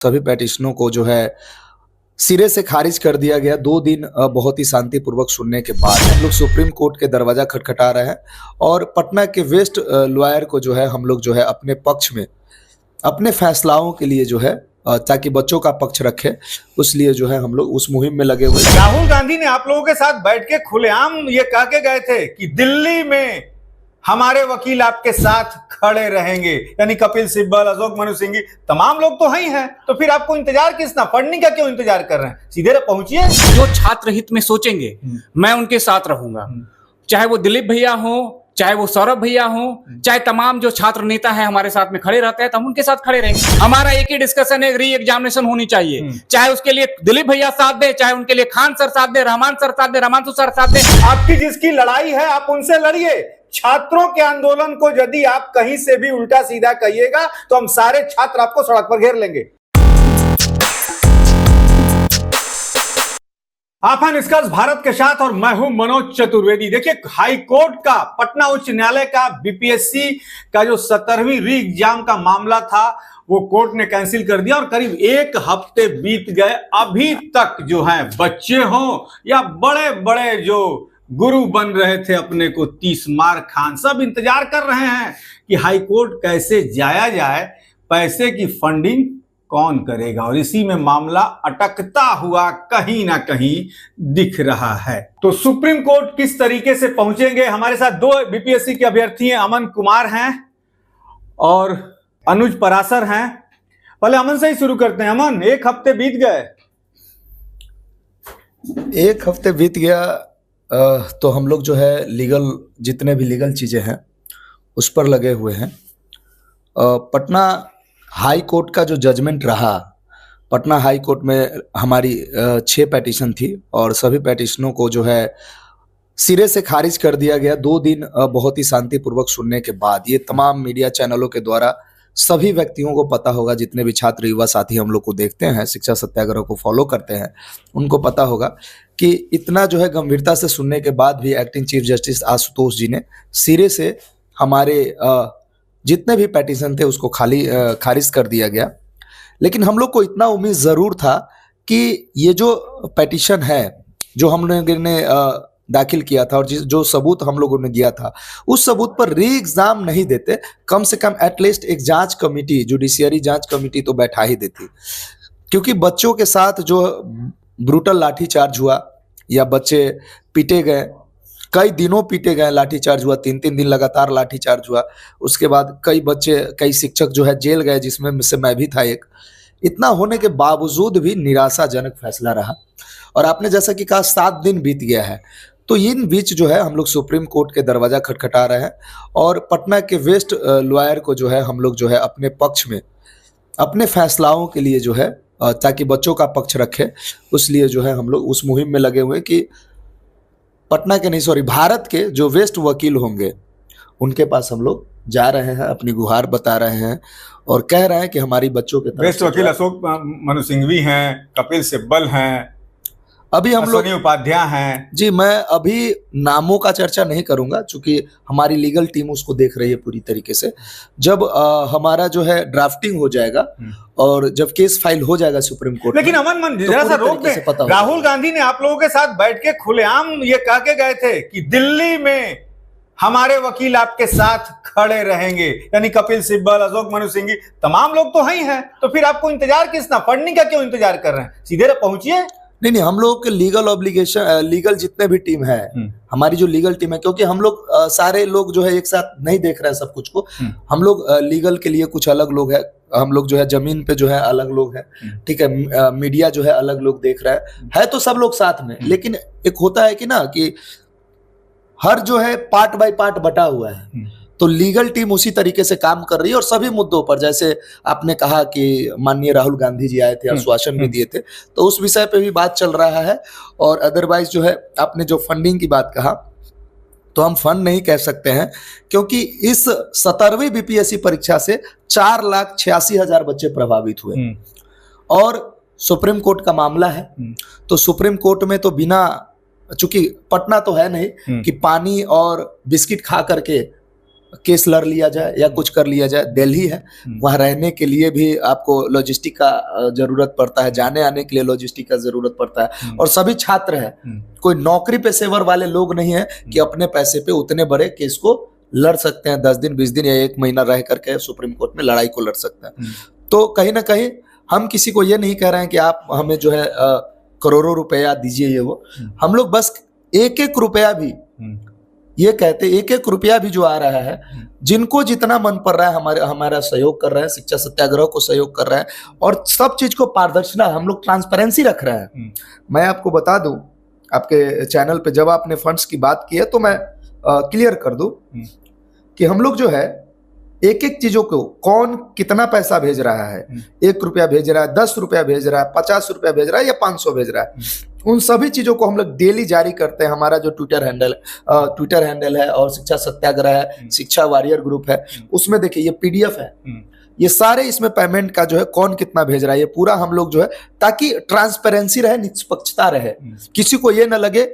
सभी पेटिशनों को जो है सिरे से खारिज कर दिया गया। 2 दिन बहुत ही शांतिपूर्वक सुनने के बाद हम लोग सुप्रीम कोर्ट के दरवाजा खटखटा रहे हैं और पटना के वेस्ट लॉयर को जो है हम लोग जो है अपने पक्ष में अपने फैसलाओं के लिए जो है ताकि बच्चों का पक्ष रखे, उस लिए जो है हम लोग उस मुहिम में लगे हुए। राहुल गांधी ने आप लोगों के साथ बैठ के खुलेआम ये कह के गए थे कि दिल्ली में हमारे वकील आपके साथ खड़े रहेंगे, यानी कपिल सिब्बल, अशोक मनु सिंघवी, तमाम लोग तो ही हैं, तो फिर आपको इंतजार किसना, फंडिंग का क्यों इंतजार कर रहे हैं? सीधे पहुंचिए। जो छात्र हित में सोचेंगे मैं उनके साथ रहूंगा, चाहे वो दिलीप भैया हो, चाहे वो सौरभ भैया हो, चाहे तमाम जो छात्र नेता है हमारे साथ में खड़े रहते हैं, तो हम उनके साथ खड़े रहेंगे। हमारा एक ही डिस्कशन है, री एग्जामिनेशन होनी चाहिए, चाहे उसके लिए दिलीप भैया साथ दे, चाहे उनके लिए खान सर साथ दे, रहमान सर साथ दे, रमांशु सर साथ दे। आपकी जिसकी लड़ाई है आप उनसे लड़िए। छात्रों के आंदोलन को यदि आप कहीं से भी उल्टा सीधा कहिएगा तो हम सारे छात्र आपको सड़क पर घेर लेंगे। आप हैं निष्कर्ष भारत के साथ और मैं हूं मनोज चतुर्वेदी। देखिए, हाई कोर्ट का, पटना उच्च न्यायालय का बीपीएससी का जो 17वीं री एग्जाम का मामला था वो कोर्ट ने कैंसिल कर दिया और करीब 1 हफ्ते बीत गए। अभी तक जो है बच्चे हों या बड़े बड़े जो गुरु बन रहे थे अपने को 30 मार खान, सब इंतजार कर रहे हैं कि हाई कोर्ट कैसे जाया जाए, पैसे की फंडिंग कौन करेगा, और इसी में मामला अटकता हुआ कहीं ना कहीं दिख रहा है। तो सुप्रीम कोर्ट किस तरीके से पहुंचेंगे? हमारे साथ 2 बीपीएससी के अभ्यर्थी हैं, अमन कुमार हैं और अनुज परासर हैं। पहले अमन से ही शुरू करते हैं। अमन, 1 हफ्ते बीत गए। 1 हफ्ते बीत गया तो हम लोग जो है लीगल, जितने भी लीगल चीज़ें हैं उस पर लगे हुए हैं। पटना हाई कोर्ट का जो जजमेंट रहा, पटना हाई कोर्ट में हमारी 6 पेटिशन थी और सभी पेटिशनों को जो है सिरे से खारिज कर दिया गया। 2 दिन बहुत ही शांतिपूर्वक सुनने के बाद ये तमाम मीडिया चैनलों के द्वारा सभी व्यक्तियों को पता होगा, जितने भी छात्र युवा साथी हम लोग को देखते हैं, शिक्षा सत्याग्रह को फॉलो करते हैं, उनको पता होगा कि इतना जो है गंभीरता से सुनने के बाद भी एक्टिंग चीफ जस्टिस आशुतोष जी ने सिरे से हमारे जितने भी पेटिशन थे उसको खारिज कर दिया गया। लेकिन हम लोग को इतना उम्मीद ज़रूर था कि ये जो पेटिशन है जो हम लोगों ने दाखिल किया था और जो सबूत हम लोगों ने दिया था, उस सबूत पर री एग्जाम नहीं देते, कम से कम एटलीस्ट एक जांच कमेटी, जुडिशियरी जांच कमेटी तो बैठा ही देती। क्योंकि बच्चों के साथ जो ब्रूटल लाठीचार्ज हुआ या बच्चे पीटे गए, कई दिनों पीटे गए, लाठीचार्ज हुआ, 3-3 दिन लगातार लाठीचार्ज हुआ, उसके बाद कई बच्चे, कई शिक्षक जो है जेल गए, जिसमें से मैं भी था एक। इतना होने के बावजूद भी निराशाजनक फैसला रहा और आपने जैसा कि कहा 7 दिन बीत गया है। तो इन बीच जो है हम लोग सुप्रीम कोर्ट के दरवाजा खटखटा रहे हैं और पटना के वेस्ट लॉयर को जो है हम लोग जो है अपने पक्ष में अपने फैसलाओं के लिए जो है ताकि बच्चों का पक्ष रखे, उस लिए जो है हम लोग उस मुहिम में लगे हुए कि पटना के नहीं, सॉरी, भारत के जो वेस्ट वकील होंगे उनके पास हम लोग जा रहे हैं, अपनी गुहार बता रहे हैं और कह रहे हैं कि हमारी बच्चों के वेस्ट वकील अशोक मनु सिंघवी हैं, कपिल सिब्बल हैं, अभी हम लोग उपाध्याय हैं। जी, मैं अभी नामों का चर्चा नहीं करूंगा क्योंकि हमारी लीगल टीम उसको देख रही है पूरी तरीके से। जब हमारा जो है ड्राफ्टिंग हो जाएगा और जब केस फाइल हो जाएगा सुप्रीम कोर्ट, लेकिन अमन जरा सा रोक दें। राहुल गांधी ने आप लोगों के साथ बैठ के खुलेआम ये कह के गए थे कि दिल्ली में हमारे वकील आपके साथ खड़े रहेंगे, यानी कपिल सिब्बल, अशोक मनु सिंघवी, तमाम लोग तो ही हैं, तो फिर आपको इंतजार किसना, फंडिंग का क्यों इंतजार कर रहे हैं? सीधे पहुंचिए। नहीं, हम लोग के लीगल ऑब्लिगेशन, लीगल जितने भी टीम है, हमारी जो लीगल टीम है, क्योंकि हम लोग सारे लोग जो है एक साथ नहीं देख रहे हैं सब कुछ को। हम लोग लीगल के लिए कुछ अलग लोग हैं, हम लोग जो है जमीन पे जो है अलग लोग हैं, ठीक है, मीडिया जो है अलग लोग देख रहा है तो सब लोग साथ में। लेकिन एक होता है कि ना कि हर जो है पार्ट बाय पार्ट बटा हुआ है, तो लीगल टीम उसी तरीके से काम कर रही है और सभी मुद्दों पर, जैसे आपने कहा कि माननीय राहुल गांधी जी आए थे, आश्वासन भी दिए थे, तो उस विषय पे भी बात चल रहा है। और अदरवाइज जो है आपने जो फंडिंग की बात कहा, तो हम फंड नहीं कह सकते हैं क्योंकि इस 17वीं बीपीएससी परीक्षा से 4,86,000 बच्चे प्रभावित हुए और सुप्रीम कोर्ट का मामला है। तो सुप्रीम कोर्ट में तो बिना, चूंकि पटना तो है नहीं कि पानी और बिस्किट खा करके केस लड़ लिया जाए या कुछ कर लिया जाए। दिल्ली है, वहाँ रहने के लिए भी आपको लॉजिस्टिक का जरूरत पड़ता है, जाने आने के लिए लॉजिस्टिक का जरूरत पड़ता है, और सभी छात्र हैं, कोई नौकरी पेशेवर वाले लोग नहीं है कि अपने पैसे पे उतने बड़े केस को लड़ सकते हैं। 10 दिन 20 दिन या 1 महीना रह करके सुप्रीम कोर्ट में लड़ाई को लड़ सकते हैं। तो कहीं ना कहीं हम किसी को ये नहीं कह रहे हैं कि आप हमें जो है करोड़ों रुपया दीजिए, ये वो। हम लोग बस एक एक रुपया भी ये कहते, एक एक रुपया भी जो आ रहा है, जिनको जितना मन पड़ रहा है हमारा सहयोग कर रहे हैं, शिक्षा सत्याग्रह को सहयोग कर रहे हैं, और सब चीज को पारदर्शिता, हम लोग ट्रांसपेरेंसी रख रहे हैं। मैं आपको बता दूं, आपके चैनल पे जब आपने फंड्स की बात की है तो मैं क्लियर कर दूं कि हम लोग जो है एक एक चीजों को कौन कितना पैसा भेज रहा है, 1 रुपया भेज रहा है, 10 रुपया भेज रहा है, 50 रुपया भेज रहा है या 500 भेज रहा है, उन सभी चीजों को हम लोग डेली जारी करते हैं। हमारा जो ट्विटर हैंडल है और शिक्षा सत्याग्रह है, शिक्षा वॉरियर ग्रुप है, उसमें देखिए ये PDF है, ये सारे इसमें पेमेंट का जो है कौन कितना भेज रहा है, ये पूरा हम लोग जो है, ताकि ट्रांसपेरेंसी रहे, निष्पक्षता रहे, किसी को ये ना लगे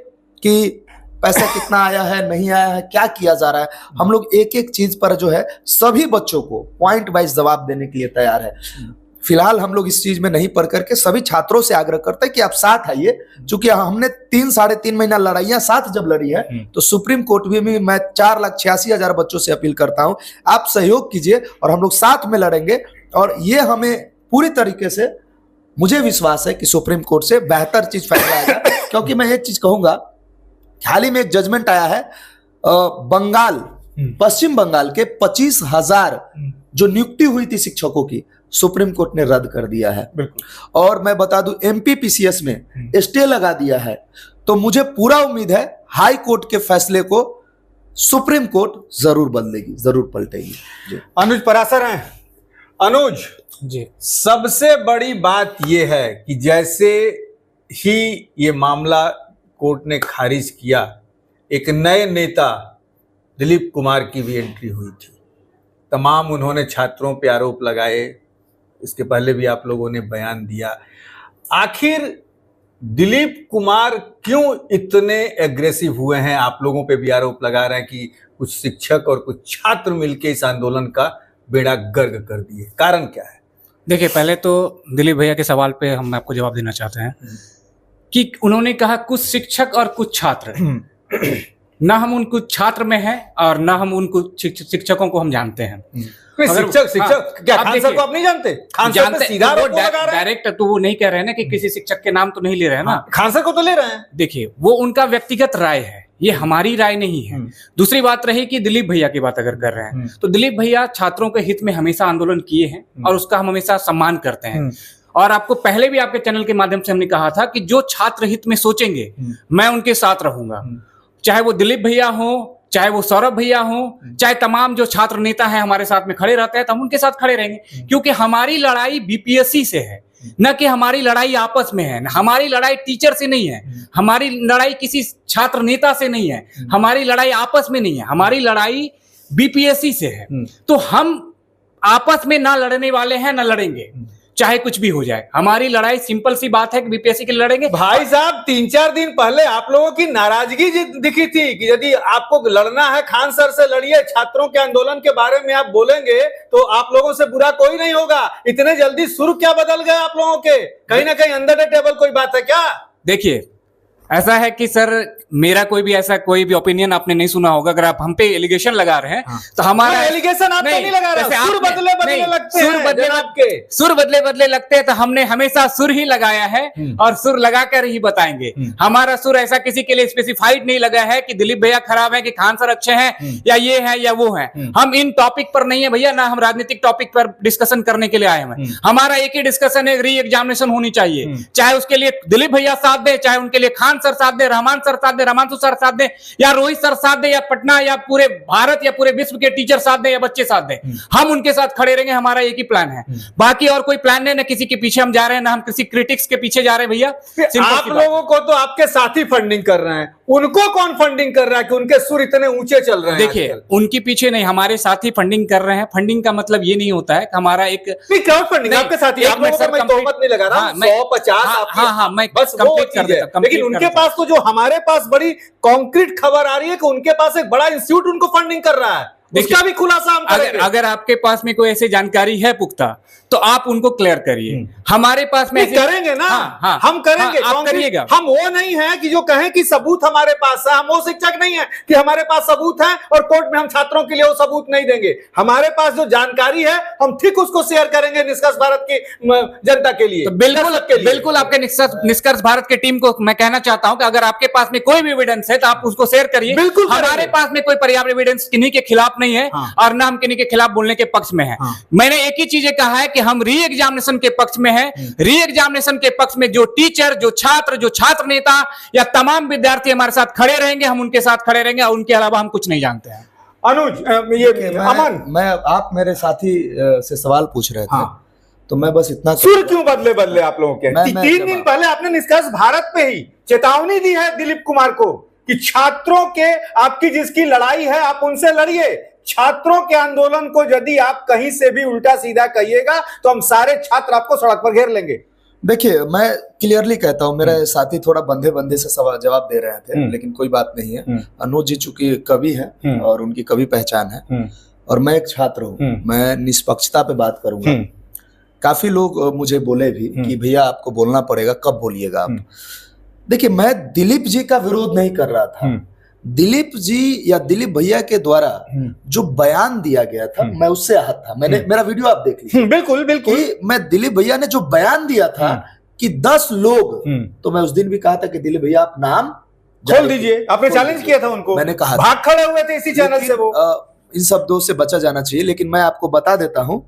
कि पैसा कितना आया है, नहीं आया है, क्या किया जा रहा है। हम लोग एक एक चीज पर जो है सभी बच्चों को पॉइंट वाइज जवाब देने के लिए तैयार है। फिलहाल हम लोग इस चीज में नहीं पढ़ करके सभी छात्रों से आग्रह करते हैं कि आप साथ आइए, क्योंकि हमने 3-3.5 महीना लड़ाइयां साथ जब लड़ी है, तो सुप्रीम कोर्ट में मैं 4,86,000 बच्चों से अपील करता हूं, आप सहयोग कीजिए और हम लोग साथ में लड़ेंगे। और ये हमें पूरी तरीके से, मुझे विश्वास है कि सुप्रीम कोर्ट से बेहतर चीज फैसला आएगा। क्योंकि मैं एक चीज कहूंगा, हाल ही में एक जजमेंट आया है, पश्चिम बंगाल के 25,000 जो नियुक्ति हुई थी शिक्षकों की, सुप्रीम कोर्ट ने रद्द कर दिया है। और मैं बता दूं, MPPCS में स्टे लगा दिया है। तो मुझे पूरा उम्मीद है हाई कोर्ट के फैसले को सुप्रीम कोर्ट जरूर बदलेगी, जरूर पलटेगी। अनुज पराशर हैं। अनुज जी, सबसे बड़ी बात यह है कि जैसे ही ये मामला कोर्ट ने खारिज किया, एक नए नेता दिलीप कुमार की भी एंट्री हुई थी। तमाम उन्होंने छात्रों पे आरोप लगाए, इसके पहले भी आप लोगों ने बयान दिया। आखिर दिलीप कुमार क्यों इतने एग्रेसिव हुए हैं? आप लोगों पे भी आरोप लगा रहे हैं कि कुछ शिक्षक और कुछ छात्र मिलकर इस आंदोलन का बेड़ा गर्क कर दिए, कारण क्या है? देखिए, पहले तो दिलीप भैया के सवाल पे हम आपको जवाब देना चाहते हैं कि उन्होंने कहा कुछ शिक्षक और कुछ छात्र। ना हम उन कुछ छात्र में हैं और ना हम उन कुछ शिक्षकों को हम जानते हैं। शिक्षक क्या खान सर को आप नहीं जानते? खान सर पे सीधा डायरेक्ट तो वो नहीं कह रहे हैं ना कि किसी शिक्षक के नाम तो नहीं ले रहे हैं ना। खान सर को तो ले रहे हैं। देखिए, वो उनका व्यक्तिगत राय है, ये हमारी राय नहीं है। दूसरी बात रही कि दिलीप भैया की बात अगर कर रहे हैं, तो दिलीप भैया छात्रों के हित में हमेशा आंदोलन किए हैं और उसका हम हमेशा सम्मान करते हैं। और आपको पहले भी आपके चैनल के माध्यम से हमने कहा था कि जो छात्र हित में सोचेंगे, मैं उनके साथ रहूंगा। चाहे वो दिलीप भैया हो, चाहे वो सौरभ भैया हो, चाहे तमाम जो छात्र नेता हैं हमारे साथ में खड़े रहते हैं, तो हम उनके साथ खड़े रहेंगे। क्योंकि हमारी लड़ाई BPSC से है, न कि हमारी लड़ाई आपस में है। हमारी लड़ाई टीचर से नहीं है, हमारी लड़ाई किसी छात्र नेता से नहीं है, हमारी लड़ाई आपस में नहीं है, हमारी लड़ाई BPSC से है। तो हम आपस में ना लड़ने वाले हैं, ना लड़ेंगे, चाहे कुछ भी हो जाए। हमारी लड़ाई सिंपल सी बात है कि BPSC के लिए लड़ेंगे। भाई साहब, 3-4 दिन पहले आप लोगों की नाराजगी दिखी थी कि यदि आपको लड़ना है खान सर से लड़िए, छात्रों के आंदोलन के बारे में आप बोलेंगे तो आप लोगों से बुरा कोई नहीं होगा। इतने जल्दी सुर क्या बदल गए आप लोगों के? कहीं ना कहीं अंडर द टेबल कोई बात है क्या? देखिए, ऐसा है कि सर, मेरा कोई भी ओपिनियन आपने नहीं सुना होगा। अगर आप हम पे एलिगेशन लगा रहे हैं तो हमारा एलिगेशन आप नहीं लगा रहे, सुर बदले लगते हैं, सुर बदले लगते हैं। तो हमने हमेशा सुर ही लगाया है और सुर लगाकर ही बताएंगे। हमारा सुर ऐसा किसी के लिए स्पेसिफाइड नहीं लगा है कि दिलीप भैया खराब है, कि खान सर अच्छे हैं, या ये है या वो है। हम इन टॉपिक पर नहीं है भैया, ना हम राजनीतिक टॉपिक पर डिस्कशन करने के लिए आए हैं। हमारा एक ही डिस्कशन है, री एग्जामिनेशन होनी चाहिए। चाहे उसके लिए दिलीप भैया साथ दे, चाहे उनके लिए खान सर साथ दे, रहमान सर साथ दे, रहमांशु सर साथ दे, या रोहित सर साथ दे, या पटना या पूरे भारत या पूरे विश्व के टीचर साथ दे, या बच्चे साथ दे, हम उनके साथ खड़े रहेंगे। हमारा एक ही प्लान है, बाकी और कोई प्लान नहीं। ना किसी के पीछे हम जा रहे हैं, ना हम किसी क्रिटिक्स के पीछे जा रहे हैं। भैया, आप लोगों को तो आपके साथी फंडिंग कर रहे हैं, उनको कौन फंडिंग कर रहा है कि उनके सुर इतने ऊंचे चल रहे हैं? देखिए, उनके पीछे नहीं, हमारे साथी फंडिंग कर रहे हैं। फंडिंग का मतलब ये नहीं होता है कि हमारा एक क्राउड फंडिंग आपके साथी। आप लोगों को मैं तोहमत नहीं लगा रहा, 150 मैं बस कंप्लीट कर देता। लेकिन उनके पास तो, जो हमारे पास बड़ी कॉन्क्रीट खबर आ रही है कि उनके पास एक बड़ा इंस्टीट्यूट उनको फंडिंग कर रहा है। उसका भी खुलासा हम करेंगे। अगर आपके पास में कोई ऐसी जानकारी है पुख्ता तो आप उनको क्लियर करिए। हमारे पास में करेंगे ना। हाँ, हम करेंगे। हाँ, आप करिएगा। हम वो नहीं है कि जो कहें कि सबूत हमारे पास है। हम वो शिक्षक नहीं है कि हमारे पास सबूत है और कोर्ट में हम छात्रों के लिए वो सबूत नहीं देंगे। हमारे पास जो जानकारी है हम ठीक उसको शेयर करेंगे निष्कर्ष भारत की जनता के लिए। तो बिल्कुल आपके निष्कर्ष भारत की टीम को मैं कहना चाहता हूं कि अगर आपके पास में कोई भी एविडेंस है तो आप उसको शेयर करिए। बिल्कुल हमारे पास में कोई पर्याप्त एविडेंस किन्हीं के खिलाफ नहीं है और ना हम किन्हीं के खिलाफ बोलने के पक्ष में है। मैंने एक ही चीज कहा है कि हम री एग्जामिनेशन के पक्ष में है। री एग्जामिनेशन के पक्ष में जो टीचर, जो छात्र नेता या तमाम विद्यार्थी हमारे साथ खड़े रहेंगे, हम उनके साथ खड़े रहेंगे और उनके अलावा हम कुछ नहीं जानते हैं। अनुज, ये अमन, मैं आप मेरे साथी से सवाल पूछ रहे थे। तो मैं बस इतना, सुर क्यों बदले आप लोगों के? 3 दिन पहले आपने निष्कर्ष भारत पे ही चेतावनी दी है दिलीप कुमार को कि छात्रों के आपकी जिसकी लड़ाई है आप उनसे लड़िए। छात्रों के आंदोलन को यदि आप कहीं से भी उल्टा सीधा कहिएगा तो हम सारे छात्र आपको सड़क पर घेर लेंगे। देखिए, मैं क्लियरली कहता हूं, मेरे साथी थोड़ा बंधे से सवाल जवाब दे रहे थे, लेकिन कोई बात नहीं है। अनुज जी चूंकि कवि है और उनकी कवि पहचान है और मैं एक छात्र हूं, मैं निष्पक्षता पे बात करूंगा। काफी लोग मुझे बोले भी कि भैया आपको बोलना पड़ेगा, कब बोलिएगा आप। देखिए, मैं दिलीप जी का विरोध नहीं कर रहा था। दिलीप जी या दिलीप भैया के द्वारा जो बयान दिया गया था मैं उससे आहत था। मेरा वीडियो आप देख लीजिए। बिल्कुल बिल्कुल। मैं दिलीप भैया ने जो बयान दिया था कि 10 लोग, तो मैं उस दिन भी कहा था कि दिलीप भैया आप नाम खोल दीजिए। आपने चैलेंज किया था उनको, मैंने कहा भाग खड़े हुए थे इसी चैनल से। वो इन शब्दों से बचा जाना चाहिए, लेकिन मैं आपको बता देता हूं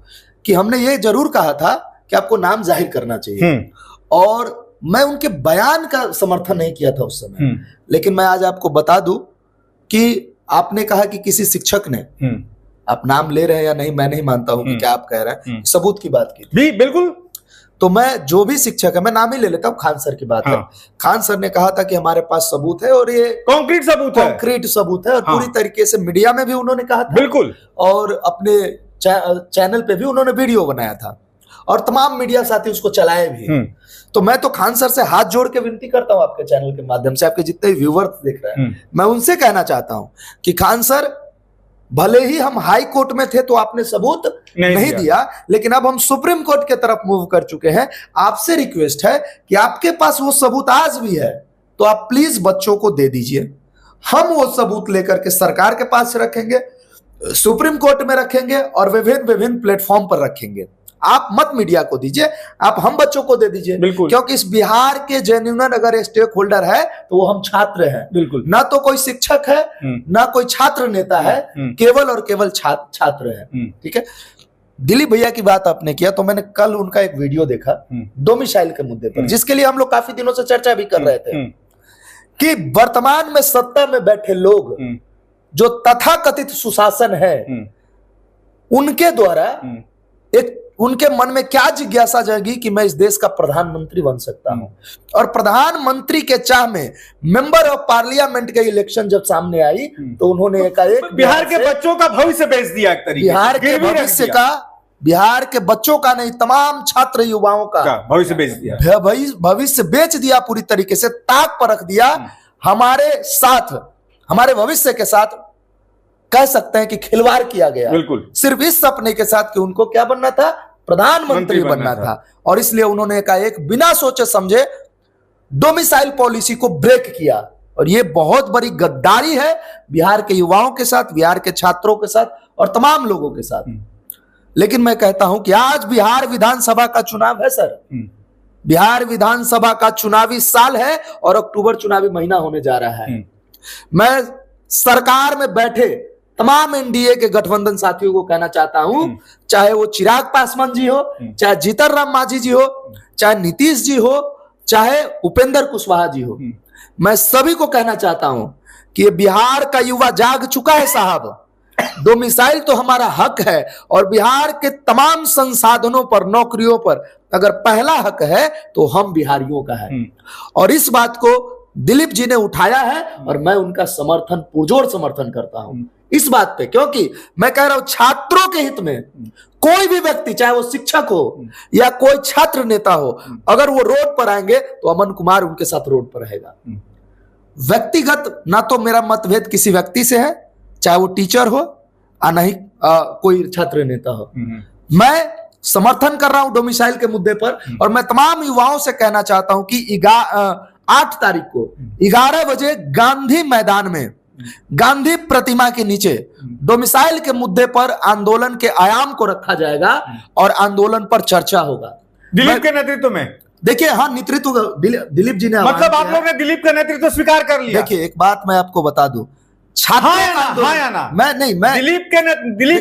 कि हमने ये जरूर कहा था कि आपको नाम जाहिर करना चाहिए और मैं उनके बयान का समर्थन नहीं किया था उस समय। लेकिन मैं आज आपको बता दूं कि आपने कहा कि किसी शिक्षक ने, आप नाम ले रहे हैं या नहीं मैं नहीं मानता हूं कि क्या आप कह रहे हैं, सबूत की बात की भी। बिल्कुल। तो मैं जो भी शिक्षक है, मैं नाम ही ले लेता हूं, खान सर की बात है। खान सर ने कहा था कि हमारे पास सबूत है और ये कॉन्क्रीट सबूत है और पूरी तरीके से मीडिया में भी उन्होंने कहा था। बिल्कुल। और अपने चैनल पे भी उन्होंने वीडियो बनाया था और तमाम मीडिया साथी उसको चलाए भी। तो मैं तो खान सर से हाथ जोड़ के विनती करता हूं आपके चैनल के माध्यम से, आपके जितने व्यूवर्स देख रहे हैं, मैं उनसे कहना चाहता हूं कि खान सर, भले ही हम हाई कोर्ट में थे तो आपने सबूत नहीं दिया, लेकिन अब हम सुप्रीम कोर्ट के तरफ मूव कर चुके हैं। आपसे रिक्वेस्ट है कि आपके पास वो सबूत आज भी है तो आप प्लीज बच्चों को दे दीजिए। हम वो सबूत लेकर के सरकार के पास रखेंगे, सुप्रीम कोर्ट में रखेंगे और विभिन्न प्लेटफॉर्म पर रखेंगे। आप मत मीडिया को दीजिए, आप हम बच्चों को दे दीजिए, क्योंकि इस बिहार के जेन्युइन अगर स्टेक होल्डर है तो वो हम छात्र हैं। बिल्कुल। ना तो कोई शिक्षक है ना कोई छात्र नेता है, केवल और केवल छात्र है। ठीक है। दिलीप भैया की बात आपने किया तो मैंने कल उनका एक वीडियो देखा डोमिसाइल के मुद्दे पर, जिसके लिए हम लोग काफी दिनों से चर्चा भी कर रहे थे कि वर्तमान में सत्ता में बैठे लोग जो तथाकथित सुशासन है उनके द्वारा एक उनके मन में क्या जिज्ञासा जाएगी कि मैं इस देश का प्रधानमंत्री बन सकता हूं। और प्रधानमंत्री के चाह में मेंबर ऑफ पार्लियामेंट के इलेक्शन जब सामने आई तो उन्होंने एकाएक बिहार के बच्चों का भविष्य बेच दिया। एक तरीके बिहार के बच्चों का नहीं, तमाम छात्र युवाओं का भविष्य बेच दिया। भविष्य बेच दिया, पूरी तरीके से ताक पर रख दिया। हमारे साथ, हमारे भविष्य के साथ कह सकते हैं कि खिलवाड़ किया गया। बिल्कुल। सिर्फ इस सपने के साथ कि उनको क्या बनना था, प्रधानमंत्री बनना था। और इसलिए उन्होंने एक बिना सोचे समझे डोमिसाइल पॉलिसी को ब्रेक किया। और यह बहुत बड़ी गद्दारी है बिहार के युवाओं के साथ, बिहार के छात्रों के साथ और तमाम लोगों के साथ। लेकिन मैं कहता हूं कि आज बिहार विधानसभा का चुनाव है सर, बिहार विधानसभा का चुनावी साल है और अक्टूबर चुनावी महीना होने जा रहा है। मैं सरकार में बैठे तमाम एनडीए के गठबंधन साथियों को कहना चाहता हूं, चाहे वो चिराग पासवान जी हो, चाहे जीतन राम मांझी जी हो, चाहे नीतीश जी हो, चाहे उपेंद्र कुशवाहा जी हो, मैं सभी को कहना चाहता हूं कि ये बिहार का युवा जाग चुका है साहब। डोमिसाइल तो हमारा हक है और बिहार के तमाम संसाधनों पर, नौकरियों पर अगर पहला हक है तो हम बिहारियों का है। और इस बात को दिलीप जी ने उठाया है और मैं उनका समर्थन, पुरजोर समर्थन करता हूं इस बात पे, क्योंकि मैं कह रहा हूं छात्रों के हित में कोई भी व्यक्ति, चाहे वो शिक्षक हो या कोई छात्र नेता हो, अगर वो रोड पर आएंगे तो अमन कुमार उनके साथ रोड पर रहेगा। व्यक्तिगत ना तो मेरा मतभेद किसी व्यक्ति से है, चाहे वो टीचर हो, आना ही कोई छात्र नेता हो। मैं समर्थन कर रहा हूं डोमिसाइल के मुद्दे पर, और मैं तमाम युवाओं से कहना चाहता हूं कि 8 तारीख को 11 बजे गांधी मैदान में गांधी प्रतिमा के नीचे डोमिसाइल के मुद्दे पर आंदोलन के आयाम को रखा जाएगा और आंदोलन पर चर्चा होगा दिलीप के नेतृत्व में। देखिए, हाँ, नेतृत्व दिलीप जी ने, मतलब आप लोग ने दिलीप का नेतृत्व स्वीकार कर लिया। देखिए, एक बात मैं आपको बता दूं, हाँ या ना? मैं दिलीप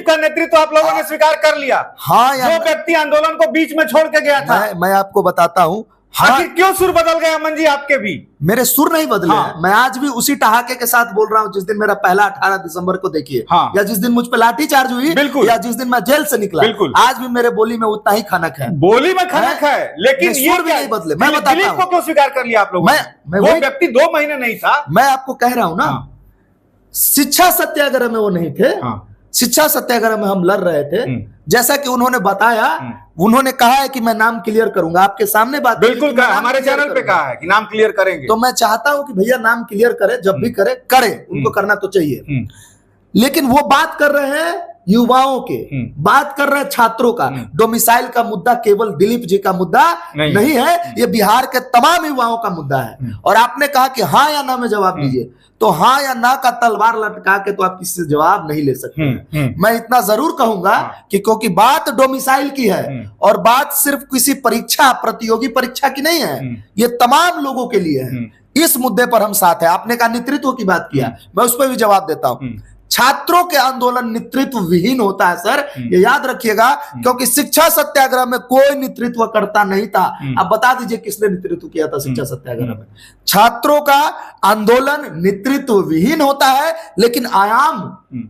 का नेतृत्व आप लोगों ने स्वीकार कर लिया। हाँ या जो व्यक्ति आंदोलन को बीच में छोड़ के गया था। मैं आपको बताता हूं। हाँ, क्यों सुर बदल गया अमन जी आपके भी? मेरे सुर नहीं बदले हैं। मैं आज भी उसी ठहाके के साथ बोल रहा हूं जिस दिन मेरा पहला 18 दिसंबर को देखिए, या जिस दिन मुझ पर लाठीचार्ज हुई, या जिस दिन मैं जेल से निकला, आज भी मेरे बोली में उतना ही खनक है। बोली में खनक है, लेकिन ये भी नहीं बदले। मैं बताता दिलीप को क्यों स्वीकार कर लिया आप लोगों ने? वो व्यक्ति 2 महीने नहीं था। मैं आपको कह रहा हूं ना, शिक्षा सत्याग्रह में वो नहीं थे। शिक्षा सत्याग्रह में हम लड़ रहे थे। जैसा कि उन्होंने बताया, उन्होंने कहा है कि मैं नाम क्लियर करूंगा, आपके सामने बात बिल्कुल हमारे चैनल पे कहा है कि नाम क्लियर करेंगे। तो मैं चाहता हूं कि भैया नाम क्लियर करे, जब भी करे, उनको करना तो चाहिए। लेकिन वो बात कर रहे हैं युवाओं के, बात कर रहे हैं छात्रों का। डोमिसाइल का मुद्दा केवल दिलीप जी का मुद्दा नहीं है, ये बिहार के तमाम युवाओं का मुद्दा है। और आपने कहा कि हाँ या ना में जवाब दीजिए, तो हाँ या ना का तलवार लटका के तो आप किसी से जवाब नहीं ले सकते। मैं इतना जरूर कहूंगा कि क्योंकि बात डोमिसाइल की है और बात सिर्फ किसी परीक्षा, प्रतियोगी परीक्षा की नहीं है, ये तमाम लोगों के लिए है। इस मुद्दे पर हम साथ हैं। आपने कहा नेतृत्व की बात किया, मैं उस पर भी जवाब देता हूं। छात्रों के आंदोलन नेतृत्व विहीन होता है सर, ये याद रखिएगा, क्योंकि शिक्षा सत्याग्रह में कोई नेतृत्व करता नहीं था। अब बता दीजिए किसने नेतृत्व किया था शिक्षा सत्याग्रह में? छात्रों का आंदोलन नेतृत्व विहीन होता है, लेकिन आयाम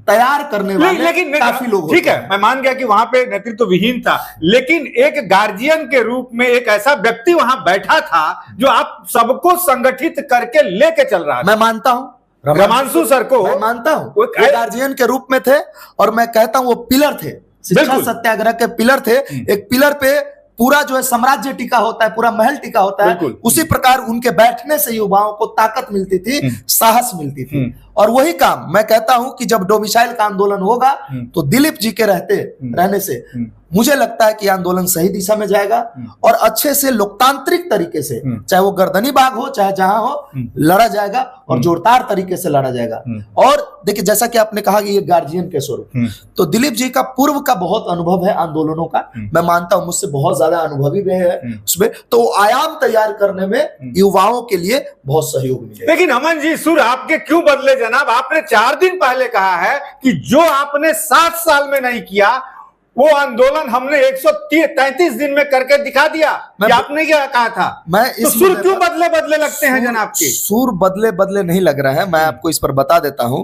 तैयार करने वाले काफी लोग। ठीक है, मैं मान गया कि वहां पे नेतृत्व विहीन था, लेकिन एक गार्जियन के रूप में एक ऐसा व्यक्ति वहां बैठा था जो आप सबको संगठित करके लेके चल रहा था। मैं मानता हूं रमांशु सर को, मैं मानता हूं वो गार्जियन के रूप में थे, और मैं कहता हूं वो पिलर थे, शिक्षा सत्याग्रह के पिलर थे। एक पिलर पे पूरा जो है साम्राज्य टिका होता है, पूरा महल टिका होता है, उसी प्रकार उनके बैठने से युवाओं को ताकत मिलती थी, साहस मिलती थी। और वही काम मैं कहता हूं कि जब डोमिसाइल का आंदोलन होगा तो दिलीप जी के रहने से मुझे लगता है कि आंदोलन सही दिशा में जाएगा और अच्छे से लोकतांत्रिक तरीके से, चाहे वो गर्दनी बाग हो चाहे जहां हो, लड़ा जाएगा और जोरदार तरीके से लड़ा जाएगा। और देखिए, जैसा कि आपने कहा कि ये गार्जियन के स्वरूप, तो दिलीप जी का पूर्व का बहुत अनुभव है आंदोलनों का। मैं मानता हूं मुझसे बहुत ज्यादा अनुभवी भी है उसमें, तो आयाम तैयार करने में युवाओं के लिए बहुत सहयोग मिलेगा। लेकिन अमन जी, सुर आपके क्यों बदले जनाब? आपने 4 दिन पहले कहा है कि जो आपने 7 साल में नहीं किया वो आंदोलन हमने 133 दिन में करके दिखा दिया। आपने क्या कहा था? मैं तो सुर क्यों बदले लगते हैं जनाब के? सुर बदले नहीं लग रहा है। मैं आपको इस पर बता देता हूं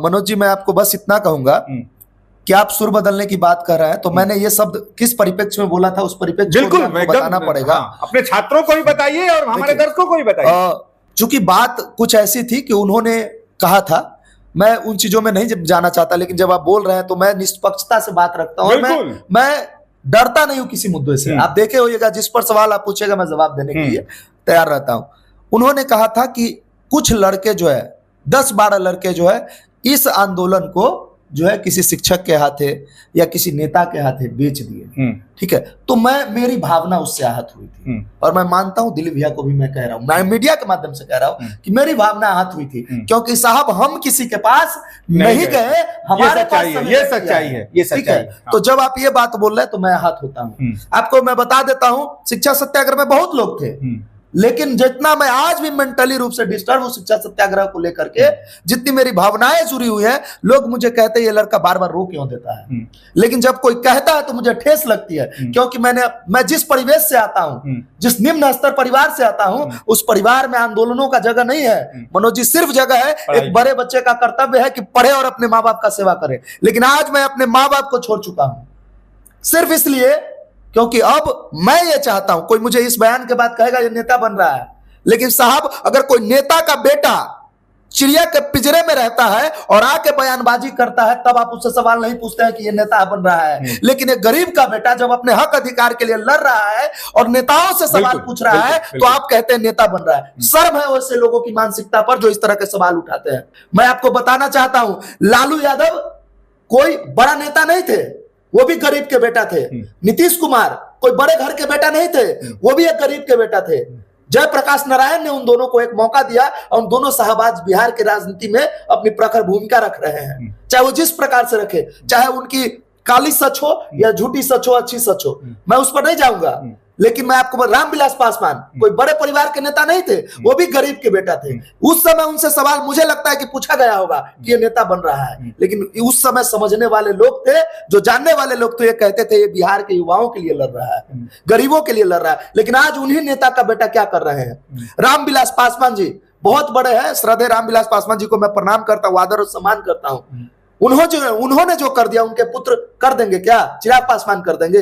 मनोज जी, मैं आपको बस इतना कहूंगा कि आप सुर बदलने की बात कर रहे हैं, तो मैंने ये शब्द किस परिप्रेक्ष्य में बोला था उस परिप्रेक्ष्य बिल्कुल बताना पड़ेगा। अपने छात्रों को भी बताइए और हमारे दर्शकों को भी बताइए। चूंकि बात कुछ ऐसी थी कि उन्होंने कहा था, मैं उन चीजों में नहीं जाना चाहता, लेकिन जब आप बोल रहे हैं तो मैं निष्पक्षता से बात रखता हूं। मैं डरता नहीं हूं किसी मुद्दे से। आप देखे होइएगा, जिस पर सवाल आप पूछेगा मैं जवाब देने के लिए तैयार रहता हूं। उन्होंने कहा था कि कुछ लड़के जो है, 10-12 लड़के जो है, इस आंदोलन को जो है किसी शिक्षक के हाथे या किसी नेता के हाथे बेच दिए। ठीक है, तो मेरी भावना उससे आहत हुई थी, और मैं मानता हूं दिलीप भैया को भी मैं कह रहा हूं, मैं मीडिया के माध्यम से कह रहा हूं कि मेरी भावना आहत हुई थी, क्योंकि साहब हम किसी के पास नहीं गए, हमारे पास ये सच्चाई है। ठीक है, तो जब आप ये बात बोल रहे हैं तो मैं आहत होता हूं। आपको मैं बता देता हूं, शिक्षा सत्याग्रह में बहुत लोग थे, लेकिन जितना मैं आज भी मेंटली रूप से डिस्टर्ब हूं शिक्षा सत्याग्रह को लेकर के, जितनी मेरी भावनाएं जुड़ी हुई है, लोग मुझे कहते हैं ये लड़का बार बार रो क्यों देता है, लेकिन जब कोई कहता है तो मुझे ठेस लगती है, क्योंकि मैं जिस परिवेश से आता हूं, जिस निम्न स्तर परिवार से आता हूं, उस परिवार में आंदोलनों का जगह नहीं है मनोज जी, सिर्फ जगह है एक बड़े बच्चे का कर्तव्य है कि पढ़े और अपने माँ बाप का सेवा करे। लेकिन आज मैं अपने माँ बाप को छोड़ चुका हूं, सिर्फ इसलिए क्योंकि अब मैं ये चाहता हूं, कोई मुझे इस बयान के बाद कहेगा ये नेता बन रहा है, लेकिन साहब अगर कोई नेता का बेटा चिड़िया के पिंजरे में रहता है और आके बयानबाजी करता है, तब आप उससे सवाल नहीं पूछते हैं कि ये नेता बन रहा है। लेकिन एक गरीब का बेटा जब अपने हक अधिकार के लिए लड़ रहा है और नेताओं से सवाल पूछ रहा है, तो आप कहते हैं नेता बन रहा है। शर्म है वैसे लोगों की मानसिकता पर जो इस तरह के सवाल उठाते हैं। मैं आपको बताना चाहता हूं, लालू यादव कोई बड़ा नेता नहीं थे, वो भी गरीब के बेटा थे। नीतीश कुमार कोई बड़े घर के बेटा नहीं थे, वो भी एक गरीब के बेटा थे। जयप्रकाश नारायण ने उन दोनों को एक मौका दिया और उन दोनों साहबाज बिहार की राजनीति में अपनी प्रखर भूमिका रख रहे हैं, चाहे वो जिस प्रकार से रखे, चाहे उनकी काली सच हो या झूठी सच हो, अच्छी सच हो, मैं उस पर नहीं जाऊंगा। लेकिन मैं आपको रामविलास पासवान कोई बड़े परिवार के नेता नहीं थे, वो भी गरीब के बेटा थे। उस समय उनसे सवाल मुझे लगता है कि पूछा गया होगा कि ये नेता बन रहा है, लेकिन उस समय समझने वाले लोग थे, जो जानने वाले लोग थे, ये कहते थे ये बिहार के युवाओं के लिए लड़ रहा है, गरीबों के लिए लड़ रहा है। लेकिन आज उन्हीं नेता का बेटा क्या कर रहे हैं। रामविलास पासवान जी बहुत बड़े हैं, श्रद्धेय रामविलास पासवान जी को मैं प्रणाम करता हूँ, आदर और सम्मान करता हूँ। उन्होंने जो कर दिया उनके पुत्र कर देंगे क्या? चिराग पासवान कर देंगे?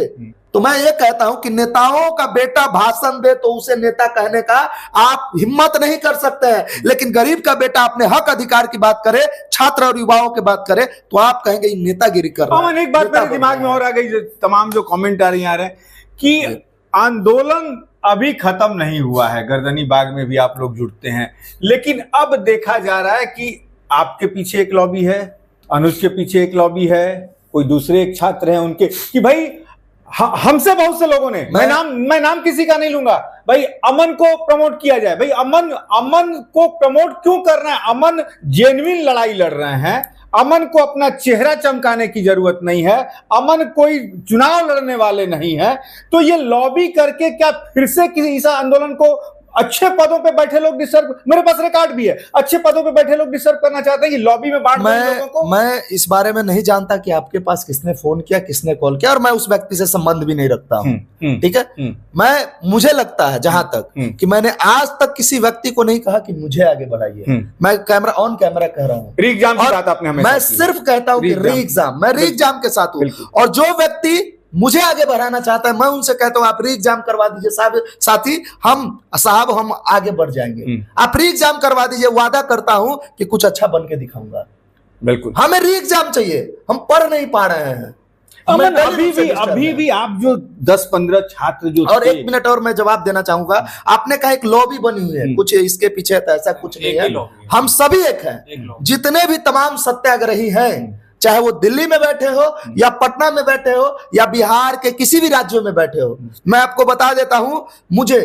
तो मैं ये कहता हूं कि नेताओं का बेटा भाषण दे तो उसे नेता कहने का आप हिम्मत नहीं कर सकते हैं, लेकिन गरीब का बेटा अपने हक अधिकार की बात करे, छात्र और युवाओं की बात करे, तो आप कहेंगे नेतागिरी कर रहा है। एक बात मेरे दिमाग में और आ गई, तमाम जो कमेंट आ रही है कि आंदोलन अभी खत्म नहीं हुआ है, गर्दनी बाग में भी आप लोग जुटते हैं, लेकिन अब देखा जा रहा है कि आपके पीछे एक लॉबी है, अनुज के पीछे एक लॉबी है, कोई दूसरे एक छात्र हैं उनके, कि भाई हमसे बहुत से लोगों ने, मैं नाम किसी का नहीं लूंगा, भाई अमन को प्रमोट किया जाए। भाई अमन को प्रमोट क्यों करना है? अमन जेन्युइन लड़ाई लड़ रहे हैं, अमन को अपना चेहरा चमकाने की जरूरत नहीं है, अमन कोई चुनाव लड़ने वाले नहीं है, तो ये लॉबी करके क्या फिर से किसी इस आंदोलन को अच्छे पदों पे बैठे लोग डिस्टर्ब, मेरे पास रिकॉर्ड भी है, अच्छे पदों पे बैठे लोग डिस्टर्ब करना चाहते हैं कि लॉबी में बांट दें लोगों को। मैं इस बारे में नहीं जानता कि आपके पास किसने फोन किया, किसने कॉल किया, और मैं उस व्यक्ति से संबंध भी नहीं रखता हूं, ठीक है। मुझे लगता है जहां तक कि मैंने आज तक किसी व्यक्ति को नहीं कहा कि मुझे आगे बढ़ाइए। मैं कैमरा ऑन कैमरा कह रहा हूँ, री एग्जाम की बात आपने हमेशा मैं सिर्फ कहता हूँ कि री एग्जाम, मैं री एग्जाम के साथ हूँ, और जो व्यक्ति मुझे आगे बढ़ाना चाहता है मैं उनसे कहता हूं आप री एग्जाम करवा दीजिए साथी, हम आगे बढ़ जाएंगे। आप री एग्जाम करवा दीजिए, वादा करता हूं कि कुछ अच्छा बन के दिखाऊंगा। बिल्कुल, हमें री एग्जाम चाहिए, हम पढ़ नहीं पा रहे हैं। अभी भी आप जो 10-15 छात्र जो, और 1 मिनट और मैं जवाब देना चाहूंगा। आपने कहा एक लॉबी बनी हुई है, कुछ इसके पीछे तो ऐसा कुछ नहीं है, हम सभी एक हैं। जितने भी तमाम सत्याग्रही हैं, चाहे वो दिल्ली में बैठे हो या पटना में बैठे हो या बिहार के किसी भी राज्यों में बैठे हो, मैं आपको बता देता हूं, मुझे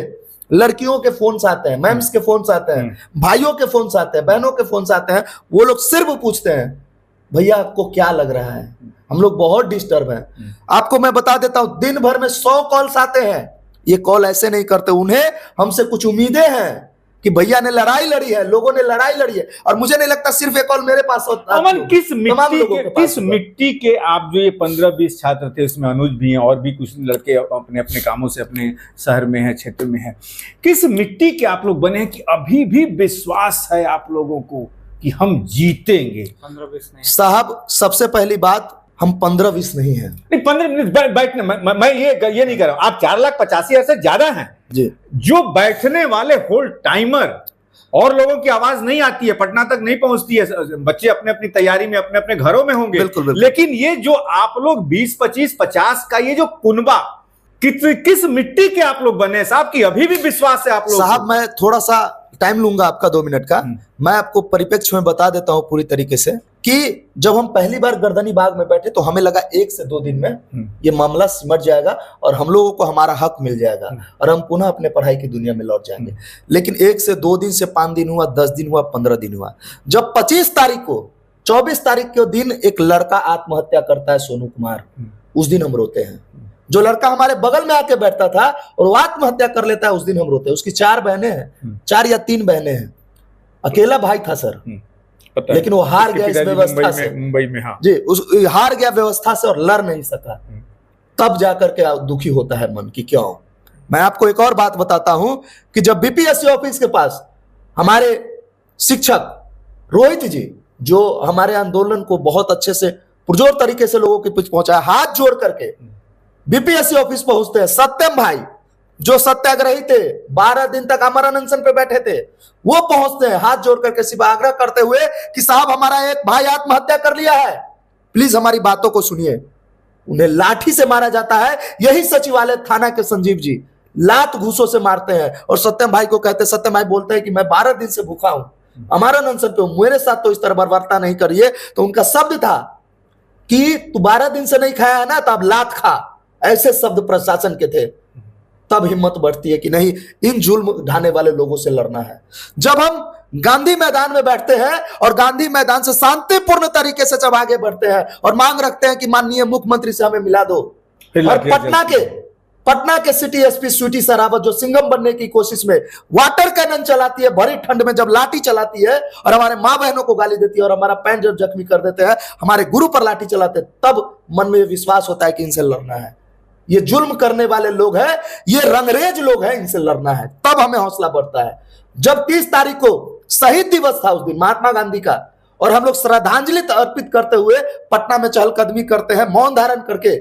लड़कियों के फोन आते हैं, मैम्स के फोन आते हैं, भाइयों के फोन आते हैं, बहनों के फोन आते हैं। वो लोग सिर्फ पूछते हैं भैया आपको क्या लग रहा है, हम लोग बहुत डिस्टर्ब हैं। आपको मैं बता देता हूं, दिन भर में 100 कॉल्स आते हैं। ये कॉल ऐसे नहीं करते, उन्हें हमसे कुछ उम्मीदें हैं कि भैया ने लड़ाई लड़ी है, लोगों ने लड़ाई लड़ी है, और मुझे नहीं लगता सिर्फ एक कॉल मेरे पास होता। अमन, किस मिट्टी के आप जो ये 15-20 छात्र थे, इसमें अनुज भी हैं और भी कुछ लड़के अपने अपने कामों से अपने शहर में हैं, क्षेत्र में हैं, किस मिट्टी के आप लोग बने हैं कि अभी भी विश्वास है आप लोगों को कि हम जीतेंगे? 15-20 नहीं साहब, सबसे पहली बात, हम 15-20 नहीं है। नहीं, 15 मिनट बैठने, मैं ये नहीं कर रहा हूं। आप 4,85,000 से ज्यादा हैं जी। जो बैठने वाले होल टाइमर और लोगों की आवाज नहीं आती है, पटना तक नहीं पहुंचती है, बच्चे अपने अपनी तैयारी में अपने अपने घरों में होंगे। बिल्कुल। लेकिन ये जो आप लोग 20, 25, 50 का ये जो कुनबा, किस मिट्टी के आप लोग बने साहब की अभी भी विश्वास है आप लोग? साहब, मैं थोड़ा सा टाइम लूंगा आपका 2 मिनट का। मैं आपको परिप्रेक्ष्य में बता देता हूं पूरी तरीके से कि जब हम पहली बार गर्दनी बाग में बैठे तो हमें लगा 1 से 2 दिन में ये मामला सिमट जाएगा और हम लोगों को हमारा हक मिल जाएगा और हम पुनः अपने पढ़ाई की दुनिया में लौट जाएंगे। लेकिन 1 से 2 दिन से 5 दिन हुआ, 10 दिन हुआ, 15 दिन हुआ। जब 25 तारीख को, 24 तारीख के दिन एक लड़का आत्महत्या करता है, सोनू कुमार, उस दिन हम रोते हैं। जो लड़का हमारे बगल में आके बैठता था और वो आत्महत्या कर लेता है, उस दिन हम रोते हैं। उसकी 4 बहनें हैं, 4 या 3 बहनें हैं, अकेला भाई था सर, लेकिन वो हार गया इस व्यवस्था से, मुंबई में। हाँ जी, हार गया व्यवस्था से और लड़ नहीं सका। तब जाकर के दुखी होता है मन की क्यों। मैं आपको एक और बात बताता हूं कि जब बीपीएससी ऑफिस के पास हमारे शिक्षक रोहित जी, जो हमारे आंदोलन को बहुत अच्छे से पुरजोर तरीके से लोगों के बीच पहुंचाया, हाथ जोड़ करके बीपीएससी ऑफिस पहुंचते हैं। सत्यम भाई, जो सत्याग्रही थे, 12 दिन तक अमर अनशन पे बैठे थे, वो पहुंचते हैं हाथ जोड़ करके, सिर्फ आग्रह करते हुए कि साहब हमारा एक भाई आत्महत्या कर लिया है, प्लीज हमारी बातों को सुनिए। उन्हें लाठी से मारा जाता है। यही सचिवालय थाना के संजीव जी लात घूसों से मारते हैं और सत्यम भाई को कहते, सत्यम भाई बोलते हैं कि मैं 12 दिन से भूखा हूं, अमर अनशन पे हूं, मेरे साथ तो इस तरह बर्बरता नहीं करिए। तो उनका शब्द था कि तू 12 दिन से नहीं खाया है ना, तो अब लात खा, ऐसे शब्द प्रशासन के थे। तब हिम्मत बढ़ती है कि नहीं, इन जुल्म ढाने वाले लोगों से लड़ना है। जब हम गांधी मैदान में बैठते हैं और गांधी मैदान से शांतिपूर्ण तरीके से जब आगे बढ़ते हैं और मांग रखते हैं कि माननीय मुख्यमंत्री से हमें मिला दो, और पटना के सिटी एसपी स्वीटी सरावत जो सिंघम बनने की कोशिश में वाटर कैनन चलाती है भरी ठंड में, जब लाठी चलाती है और हमारे मां बहनों को गाली देती है और हमारा पैंट जब जख्मी कर देते हैं, हमारे गुरु पर लाठी चलाते हैं, तब मन में विश्वास होता है कि इनसे लड़ना है। ये जुल्म करने वाले लोग हैं, ये रंगरेज लोग हैं, इनसे लड़ना है। तब हमें हौसला बढ़ता है। जब 30 तारीख को शहीद दिवस था उस दिन महात्मा गांधी का, और हम लोग श्रद्धांजलि अर्पित करते हुए पटना में चहलकदमी करते हैं मौन धारण करके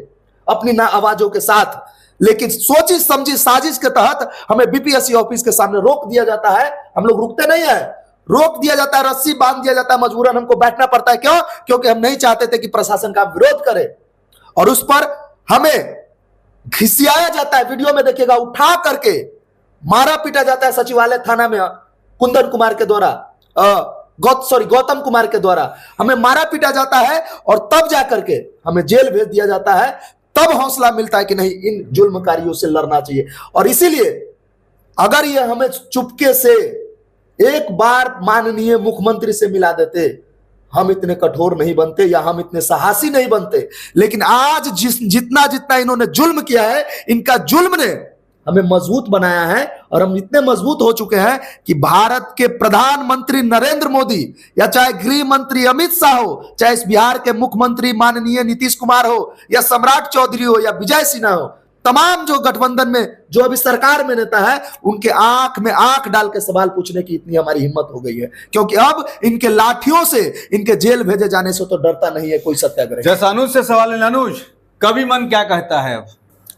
अपनी ना आवाजों के साथ, लेकिन सोची समझी साजिश के तहत हमें बीपीएससी ऑफिस के सामने रोक दिया जाता है। हम लोग रुकते नहीं है, रोक दिया जाता है, रस्सी बांध दिया जाता है, मजबूरन हमको बैठना पड़ता है। क्यों? क्योंकि हम नहीं चाहते थे कि प्रशासन का विरोध करे, और उस पर हमें घिसियाया जाता है। वीडियो में देखिएगा, उठा करके मारा पीटा जाता है सचिवालय थाना में कुंदन कुमार के द्वारा, गौतम कुमार के द्वारा हमें मारा पीटा जाता है, और तब जाकर के हमें जेल भेज दिया जाता है। तब हौसला मिलता है कि नहीं, इन जुल्मकारियों से लड़ना चाहिए। और इसीलिए अगर ये हमें चुपके से एक बार माननीय मुख्यमंत्री से मिला देते, हम इतने कठोर नहीं बनते या हम इतने साहसी नहीं बनते। लेकिन आज जितना जितना इन्होंने जुल्म किया है, इनका जुल्म ने हमें मजबूत बनाया है, और हम इतने मजबूत हो चुके हैं कि भारत के प्रधानमंत्री नरेंद्र मोदी, या चाहे गृह मंत्री अमित शाह हो, चाहे इस बिहार के मुख्यमंत्री माननीय नीतीश कुमार हो, या सम्राट चौधरी हो, या विजय सिन्हा हो, तमाम जो गठबंधन में जो अभी सरकार में नेता है, उनके आंख में आंख डाल के सवाल पूछने की इतनी हमारी हिम्मत हो गई है, क्योंकि अब इनके लाठियों से, इनके जेल भेजे जाने से तो डरता नहीं है कोई सत्याग्रह। जैसा अनुज से सवाल है, अनुज कवि मन क्या कहता है? अब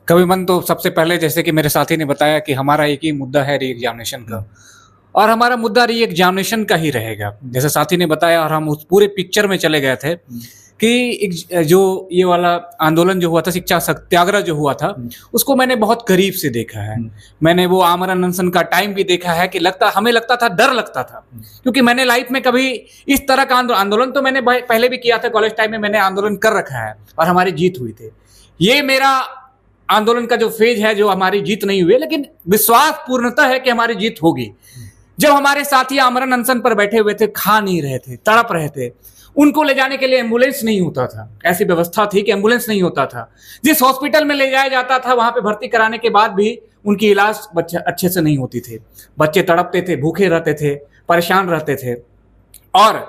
कवि मन तो सबसे पहले, जैसे कि मेरे साथी ने बताया कि हमारा एक ही मुद्दा है री एग्जामिनेशन का, और हमारा मुद्दा री एग्जामिनेशन का ही रहेगा, जैसे साथी ने बताया। और हम उस पूरे पिक्चर में चले गए थे कि जो ये वाला आंदोलन जो हुआ था, शिक्षा सत्याग्रह जो हुआ था, उसको मैंने बहुत करीब से देखा है। मैंने वो आमरण अनशन का टाइम भी देखा है कि हमें लगता था, डर लगता था, क्योंकि मैंने लाइफ में कभी इस तरह का आंदोलन तो मैंने पहले भी किया था, कॉलेज टाइम में मैंने आंदोलन कर रखा है और हमारी जीत हुई थी। ये मेरा आंदोलन का जो फेज है, जो हमारी जीत नहीं हुई, लेकिन विश्वास पूर्णतः है कि हमारी जीत होगी। जब हमारे साथी आमरण अनशन पर बैठे हुए थे, खा नहीं रहे थे, तड़प रहे थे, उनको ले जाने के लिए एम्बुलेंस नहीं होता था, ऐसी व्यवस्था थी कि एम्बुलेंस नहीं होता था। जिस हॉस्पिटल में ले जाया जाता था, वहां पे भर्ती कराने के बाद भी उनकी इलाज अच्छे से नहीं होती थी। बच्चे तड़पते थे, भूखे रहते थे, परेशान रहते थे, और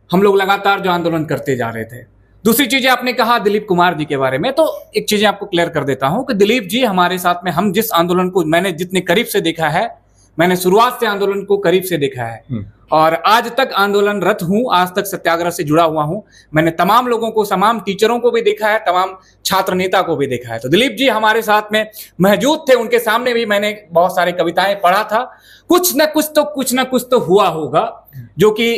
हम लोग लगातार जो आंदोलन करते जा रहे थे। दूसरी चीजें आपने कहा दिलीप कुमार जी के बारे में, तो एक चीजें आपको क्लियर कर देता हूं कि दिलीप जी हमारे साथ में, हम जिस आंदोलन को मैंने जितने करीब से देखा है, मैंने शुरुआत से आंदोलन को करीब से देखा है और आज तक आंदोलनरत हूं, आज तक सत्याग्रह से जुड़ा हुआ हूं। मैंने तमाम लोगों को, तमाम टीचरों को भी देखा है, तमाम छात्र नेता को भी देखा है। तो दिलीप जी हमारे साथ में मौजूद थे, उनके सामने भी मैंने बहुत सारी कविताएं पढ़ा था। कुछ न कुछ तो हुआ होगा, जो कि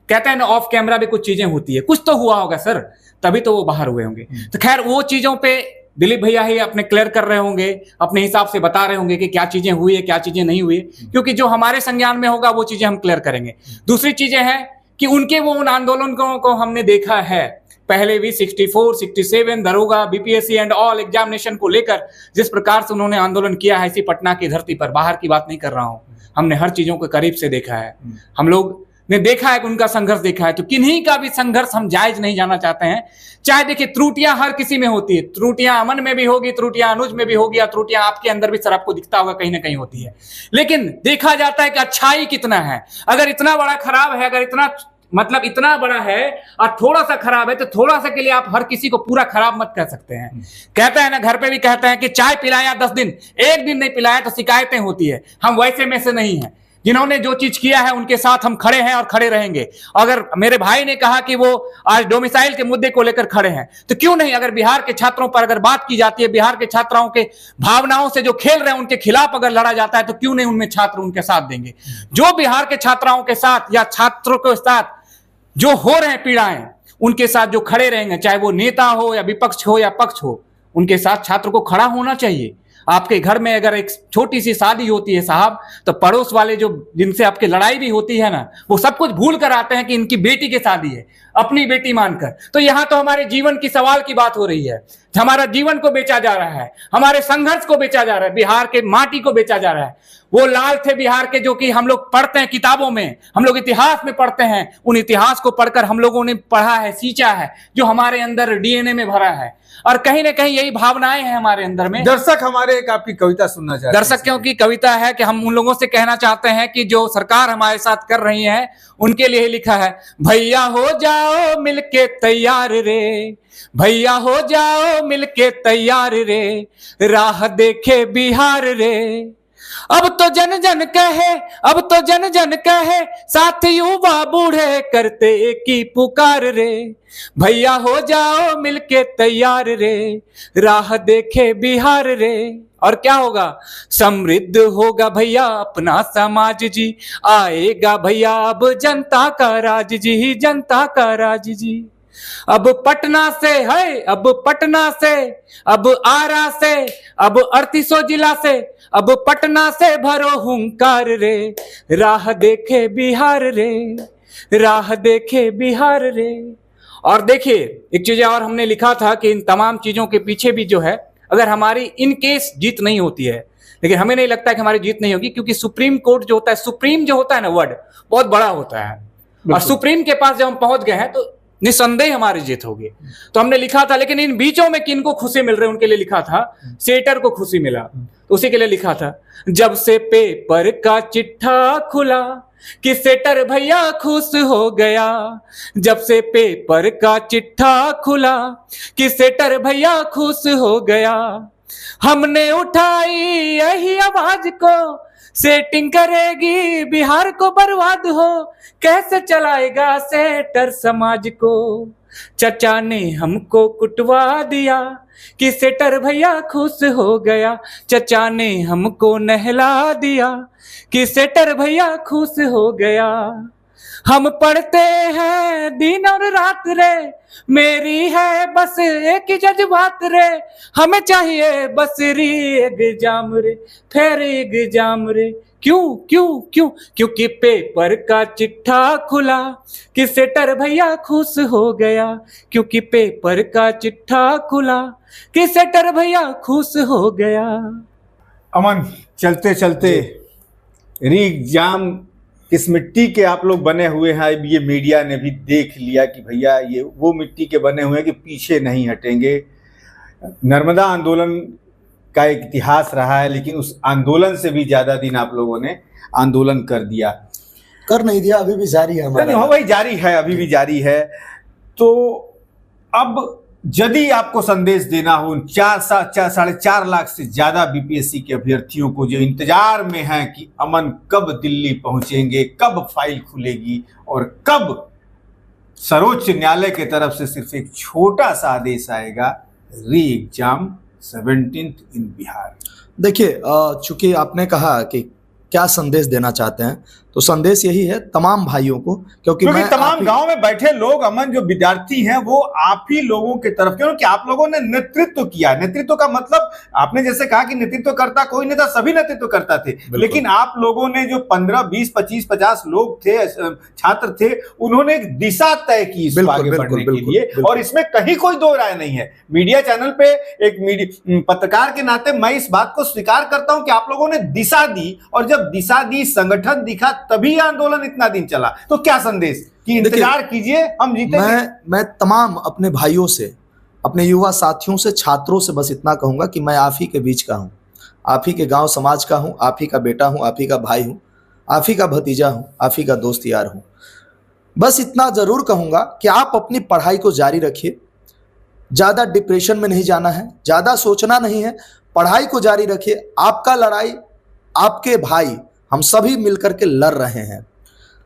कहते हैं ना, ऑफ कैमरा भी कुछ चीजें होती है, कुछ तो हुआ होगा सर, तभी तो वो बाहर हुए होंगे। तो खैर, वो चीजों पे दिलीप भैया ही अपने क्लियर कर रहे होंगे, अपने हिसाब से बता रहे होंगे कि क्या चीजें हुई है, क्या चीजें नहीं हुई, क्योंकि जो हमारे संज्ञान में होगा वो चीजें हम क्लियर करेंगे। दूसरी चीजें हैं कि उनके वो उन आंदोलनों को हमने देखा है पहले भी, 64, 67, दरोगा, बीपीएससी एंड ऑल एग्जामिनेशन को लेकर जिस प्रकार से उन्होंने आंदोलन किया है इसी पटना की धरती पर, बाहर की बात नहीं कर रहा हूं, हमने हर चीजों को करीब से देखा है। हम लोग ने देखा है कि उनका संघर्ष देखा है, तो किन्हीं का भी संघर्ष हम जायज नहीं जाना चाहते हैं। चाहे देखिए, त्रुटियां हर किसी में होती है, त्रुटियां अमन में भी होगी, त्रुटियां अनुज में भी होगी, या त्रुटियां आपके अंदर भी सर आपको दिखता होगा कहीं ना कहीं होती है, लेकिन देखा जाता है कि अच्छाई कितना है। अगर इतना बड़ा खराब है, अगर इतना मतलब इतना बड़ा है और थोड़ा सा खराब है, तो थोड़ा सा के लिए आप हर किसी को पूरा खराब मत कह सकते हैं। कहते हैं ना, घर पे भी कहते हैं कि चाय पिलाया 10 दिन, एक दिन नहीं पिलाया तो शिकायतें होती है। हम वैसे में से नहीं है, जिन्होंने जो चीज किया है उनके साथ हम खड़े हैं और खड़े रहेंगे। अगर मेरे भाई ने कहा कि वो आज डोमिसाइल के मुद्दे को लेकर खड़े हैं, तो क्यों नहीं, अगर बिहार के छात्रों पर अगर बात की जाती है, बिहार के छात्राओं के भावनाओं से जो खेल रहे हैं उनके खिलाफ अगर लड़ा जाता है, तो क्यों नहीं उनमें छात्र उनके साथ देंगे। जो बिहार के छात्राओं के साथ या छात्रों के साथ जो हो रहे हैं पीड़ाएं, उनके साथ जो खड़े रहेंगे, चाहे वो नेता हो या विपक्ष हो या पक्ष हो, उनके साथ छात्र को खड़ा होना चाहिए। आपके घर में अगर एक छोटी सी शादी होती है साहब, तो पड़ोस वाले जो जिनसे आपकी लड़ाई भी होती है ना, वो सब कुछ भूल कर आते हैं कि इनकी बेटी की शादी है, अपनी बेटी मानकर। तो यहां तो हमारे जीवन की सवाल की बात हो रही है, हमारा जीवन को बेचा जा रहा है, हमारे संघर्ष को बेचा जा रहा है, बिहार के माटी को बेचा जा रहा है। वो लाल थे बिहार के जो कि हम लोग पढ़ते हैं किताबों में, हम लोग इतिहास में पढ़ते हैं, उन इतिहास को पढ़कर हम लोगों ने पढ़ा है, सींचा है, जो हमारे अंदर डीएनए में भरा है, और कहीं ना कहीं यही भावनाएं हैं हमारे अंदर में। दर्शक हमारे एक आपकी कविता सुनना चाहते हैं। दर्शकों की कविता है कि हम उन लोगों से कहना चाहते हैं कि जो सरकार हमारे साथ कर रही है, उनके लिए लिखा है, भैया हो जाओ मिलके तैयार रे, भैया हो जाओ मिलके तैयार रे, राह देखे बिहार रे। अब तो जन जन कहे, अब तो जन जन कहे, साथ युवा बूढ़े करते एक ही पुकार रे, भैया हो जाओ मिलके तैयार रे, राह देखे बिहार रे। और क्या होगा? समृद्ध होगा भैया अपना समाज जी, आएगा भैया अब जनता का राज जी, जनता का राज जी। अब पटना से है, अब पटना से, अब आरा से, अब 38 जिला से, अब पटना से भरो हुंकार रे, राह देखे बिहार रे, राह देखे बिहार रे। और देखिए एक चीज और हमने लिखा था कि इन तमाम चीजों के पीछे भी जो है, अगर हमारी इन केस जीत नहीं होती है, लेकिन हमें नहीं लगता कि हमारी जीत नहीं होगी, क्योंकि सुप्रीम कोर्ट जो होता है, सुप्रीम जो होता है ना वर्ड, बहुत बड़ा होता है, और सुप्रीम के पास जब हम पहुंच गए हैं तो निसंदेह हमारी जीत होगी। तो हमने लिखा था, लेकिन इन बीचों में किनको खुशी मिल रही, उनके लिए लिखा था, सेटर को खुशी मिला, तो उसी के लिए लिखा था, जब से पेपर का चिट्ठा खुला कि सेटर भैया खुश हो गया, जब से पेपर का चिट्ठा खुला कि सेटर भैया खुश हो गया, हमने उठाई यही आवाज को, सेटिंग करेगी बिहार को बर्बाद हो, कैसे चलाएगा सेटर समाज को। चचा ने हमको कुटवा दिया कि सेटर भैया खुश हो गया, चचा ने हमको नहला दिया कि सेटर भैया खुश हो गया। हम पढ़ते हैं दिन और रात रे, मेरी है बस एक ही जज्बात रे, हमें चाहिए बस री एग्जाम रे, फिर एग्जाम रे। क्यों क्यों क्यों? क्योंकि पेपर का चिट्ठा खुला कि सेटर भैया खुश हो गया, क्योंकि पेपर का चिट्ठा खुला कि सेटर भैया खुश हो गया। अमन, चलते चलते री एग्जाम किस मिट्टी के आप लोग बने हुए हैं, अब ये मीडिया ने भी देख लिया कि भैया ये वो मिट्टी के बने हुए हैं कि पीछे नहीं हटेंगे। नर्मदा आंदोलन का एक इतिहास रहा है, लेकिन उस आंदोलन से भी ज्यादा दिन आप लोगों ने आंदोलन कर दिया। कर नहीं दिया, अभी भी जारी है हमारा। हाँ भाई, जारी है, अभी भी जारी है। तो अब यदि आपको संदेश देना हो 4.5 लाख से ज्यादा बीपीएससी के अभ्यर्थियों को जो इंतजार में हैं कि अमन कब दिल्ली पहुंचेंगे, कब फाइल खुलेगी और कब सर्वोच्च न्यायालय की तरफ से सिर्फ एक छोटा सा आदेश आएगा, री एग्जाम 17th इन बिहार। देखिए, चूंकि आपने कहा कि क्या संदेश देना चाहते हैं, तो संदेश यही है तमाम भाइयों को, क्योंकि तमाम गांव में बैठे लोग, अमन जो विद्यार्थी हैं, वो आप ही लोगों की तरफ, क्योंकि आप लोगों ने नेतृत्व किया। नेतृत्व का मतलब आपने जैसे कहा कि नेतृत्व करता कोई नहीं था, सभी नेतृत्व करता थे, लेकिन आप लोगों ने जो 15, 20, 25, 50 लोग थे, छात्र थे, उन्होंने एक दिशा तय की इसको आगे बढ़ने के लिए, और इसमें कहीं कोई दो राय नहीं है। मीडिया चैनल पे एक पत्रकार के नाते मैं इस बात को स्वीकार करता हूं कि आप लोगों ने दिशा दी, और जब दिशा दी, संगठन दिखा, तभी आंदोलन इतना दिन चला। तो क्या संदेश कि इंतजार कीजिए, हम जीतेंगे। मैं तमाम अपने भाइयों से, अपने युवा साथियों से, छात्रों से बस इतना कहूंगा कि मैं आप ही के बीच का हूं, आप ही के गांव समाज का हूं, आप ही का बेटा हूं, आप ही का भाई हूं, आप ही का भतीजा हूं, आप ही का दोस्त यार हूं। बस इतना जरूर कहूंगा कि आप अपनी पढ़ाई को जारी रखिए, ज्यादा डिप्रेशन में नहीं जाना है, ज्यादा सोचना नहीं है, पढ़ाई को जारी रखिए। आपका लड़ाई आपके भाई हम सभी मिलकर के लड़ रहे हैं।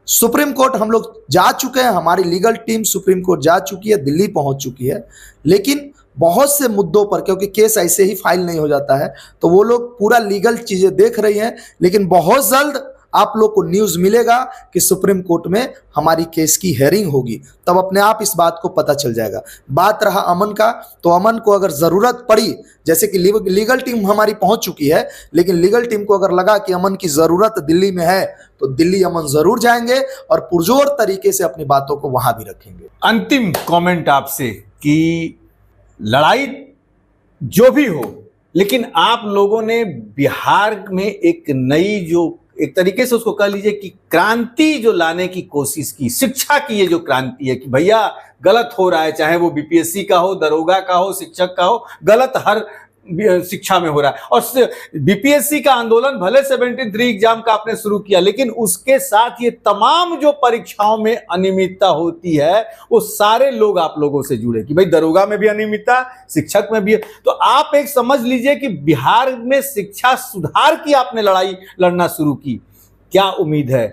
सुप्रीम कोर्ट हम लोग जा चुके हैं, हमारी लीगल टीम सुप्रीम कोर्ट जा चुकी है, दिल्ली पहुंच चुकी है, लेकिन बहुत से मुद्दों पर, क्योंकि केस ऐसे ही फाइल नहीं हो जाता है, तो वो लोग पूरा लीगल चीजें देख रही हैं, लेकिन बहुत जल्द आप लोग को न्यूज़ मिलेगा कि सुप्रीम कोर्ट में हमारी केस की हेयरिंग होगी, तब अपने आप इस बात को पता चल जाएगा। बात रहा अमन का, तो अमन को अगर ज़रूरत पड़ी, जैसे कि लीगल टीम हमारी पहुंच चुकी है, लेकिन लीगल टीम को अगर लगा कि अमन की ज़रूरत दिल्ली में है तो दिल्ली अमन ज़रूर जाएंगे और पुरजोर तरीके से अपनी बातों को वहां भी रखेंगे। अंतिम कमेंट आपसे कि लड़ाई जो भी हो, लेकिन आप लोगों ने बिहार में एक नई, जो एक तरीके से उसको कह लीजिए कि क्रांति जो लाने की कोशिश की, शिक्षा की ये जो क्रांति है कि भैया गलत हो रहा है, चाहे वो बीपीएससी का हो, दरोगा का हो, शिक्षक का हो, गलत हर शिक्षा में हो रहा है। और बीपीएससी का आंदोलन भले 73 एग्जाम का आपने शुरू किया, लेकिन उसके साथ ये तमाम जो परीक्षाओं में अनियमितता होती है वो सारे लोग आप लोगों से जुड़े कि भाई दरोगा में भी अनियमितता, शिक्षक में भी। तो आप एक समझ लीजिए कि बिहार में शिक्षा सुधार की आपने लड़ाई लड़ना शुरू की। क्या उम्मीद है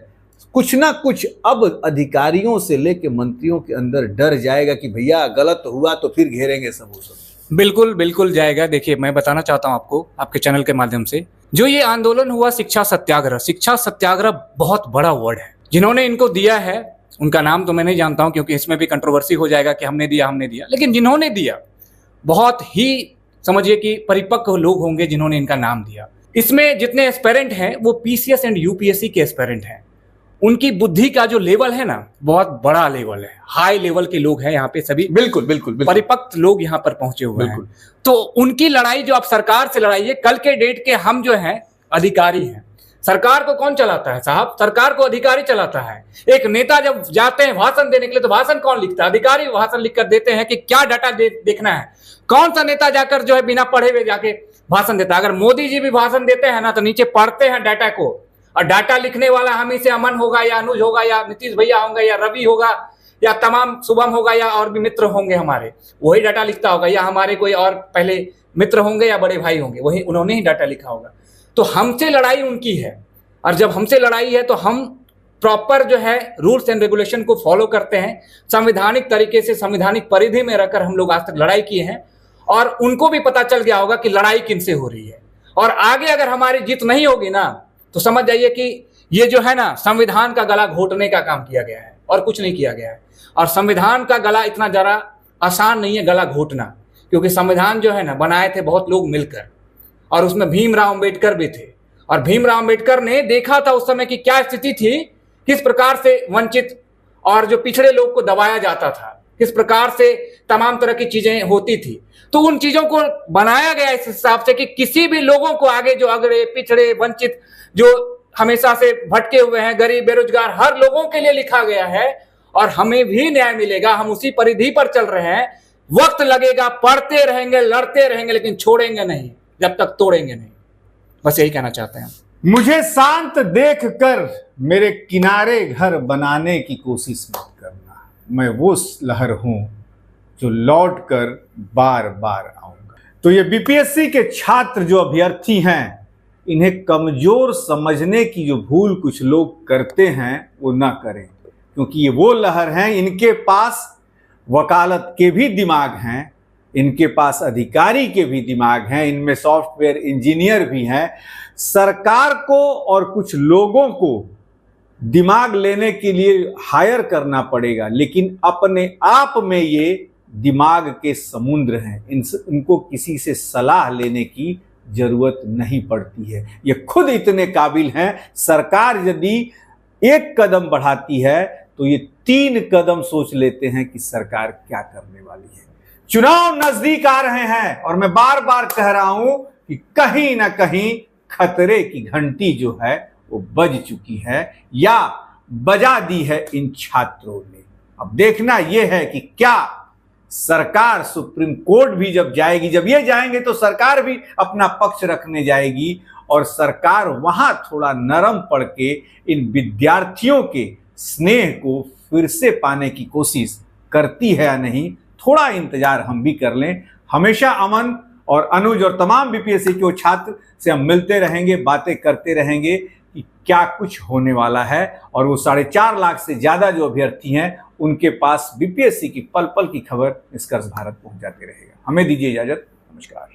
कुछ ना कुछ अब अधिकारियों से लेकर मंत्रियों के अंदर डर जाएगा कि भैया गलत हुआ तो फिर घेरेंगे सब वो सब? बिल्कुल बिल्कुल जाएगा। देखिए, मैं बताना चाहता हूं आपको आपके चैनल के माध्यम से, जो ये आंदोलन हुआ शिक्षा सत्याग्रह बहुत बड़ा वर्ड है। जिन्होंने इनको दिया है उनका नाम तो मैं नहीं जानता हूं, क्योंकि इसमें भी कंट्रोवर्सी हो जाएगा कि हमने दिया, लेकिन जिन्होंने दिया बहुत ही समझिए कि परिपक्व लोग होंगे जिन्होंने इनका नाम दिया। इसमें जितने एस्पेरेंट हैं वो पीसीएस एंड यूपीएससी के एस्पेरेंट हैं। उनकी बुद्धि का जो लेवल है ना, बहुत बड़ा लेवल है, हाई लेवल के लोग हैं यहाँ पे सभी। बिल्कुल बिल्कुल परिपक्व लोग यहाँ पर पहुंचे हुए हैं। तो उनकी लड़ाई जो आप सरकार से लड़ाई है, कल के डेट के हम जो हैं अधिकारी हैं। सरकार को कौन चलाता है साहब? सरकार को अधिकारी चलाता है। एक नेता जब जाते हैं भाषण देने के लिए तो भाषण कौन लिखता है? अधिकारी भाषण लिखकर देते हैं कि क्या डाटा देखना है। कौन सा नेता जाकर जो है बिना पढ़े हुए जाके भाषण देता है? अगर मोदी जी भी भाषण देते हैं ना तो नीचे पढ़ते हैं डाटा को, और डाटा लिखने वाला हम ही से अमन होगा या अनुज होगा या नीतीश भैया होंगे या रवि होगा या तमाम शुभम होगा या और भी मित्र होंगे हमारे, वही डाटा लिखता होगा, या हमारे कोई और पहले मित्र होंगे या बड़े भाई होंगे, वही उन्होंने ही डाटा लिखा होगा। तो हमसे लड़ाई उनकी है, और जब हमसे लड़ाई है तो हम प्रॉपर जो है रूल्स एंड रेगुलेशन को फॉलो करते हैं। संवैधानिक तरीके से संवैधानिक परिधि में रहकर हम लोग आज तक लड़ाई किए हैं, और उनको भी पता चल गया होगा कि लड़ाई किनसे हो रही है। और आगे अगर हमारी जीत नहीं होगी ना तो समझ जाइए कि ये जो है ना संविधान का गला घोटने का काम किया गया है और कुछ नहीं किया गया है। और संविधान का गला इतना जरा आसान नहीं है गला घोटना, क्योंकि संविधान जो है ना बनाए थे बहुत लोग मिलकर, और उसमें भीमराव अंबेडकर भी थे। और भीमराव अंबेडकर ने देखा था उस समय की क्या स्थिति थी, किस प्रकार से वंचित और जो पिछड़े लोग को दबाया जाता था, किस प्रकार से तमाम तरह की चीजें होती थी। तो उन चीजों को बनाया गया इस हिसाब से कि किसी भी लोगों को आगे, जो अगड़े पिछड़े वंचित जो हमेशा से भटके हुए हैं, गरीब बेरोजगार, हर लोगों के लिए लिखा गया है। और हमें भी न्याय मिलेगा, हम उसी परिधि पर चल रहे हैं। वक्त लगेगा, पढ़ते रहेंगे, लड़ते रहेंगे, लेकिन छोड़ेंगे नहीं जब तक तोड़ेंगे नहीं। बस यही कहना चाहते हैं। मुझे शांत देख कर मेरे किनारे घर बनाने की कोशिश मत करना, मैं वो लहर हूं जो लौट कर बार बार आऊंगा। तो ये बीपीएससी के छात्र जो अभ्यर्थी हैं, इन्हें कमजोर समझने की जो भूल कुछ लोग करते हैं वो ना करें, क्योंकि ये वो लहर हैं, इनके पास वकालत के भी दिमाग हैं, इनके पास अधिकारी के भी दिमाग हैं, इनमें सॉफ्टवेयर इंजीनियर भी हैं। सरकार को और कुछ लोगों को दिमाग लेने के लिए हायर करना पड़ेगा, लेकिन अपने आप में ये दिमाग के समुद्र हैं, इनको किसी से सलाह लेने की जरूरत नहीं पड़ती है। ये खुद इतने काबिल हैं। सरकार यदि एक कदम बढ़ाती है तो ये 3 कदम सोच लेते हैं कि सरकार क्या करने वाली है। चुनाव नजदीक आ रहे हैं और मैं बार बार कह रहा हूं कि कहीं ना कहीं खतरे की घंटी जो है वो बज चुकी है या बजा दी है इन छात्रों ने। अब देखना यह है कि क्या सरकार सुप्रीम कोर्ट भी जब जाएगी, जब ये जाएंगे तो सरकार भी अपना पक्ष रखने जाएगी, और सरकार वहां थोड़ा नरम पड़ के इन विद्यार्थियों के स्नेह को फिर से पाने की कोशिश करती है या नहीं, थोड़ा इंतजार हम भी कर लें। हमेशा अमन और अनुज और तमाम बीपीएससी के वो छात्र से हम मिलते रहेंगे, बातें करते रहेंगे कि क्या कुछ होने वाला है। और वो 4.5 लाख से ज्यादा जो अभ्यर्थी हैं उनके पास बीपीएससी की पल पल की खबर निष्कर्ष भारत पहुंचाते रहेगा। हमें दीजिए इजाजत, नमस्कार।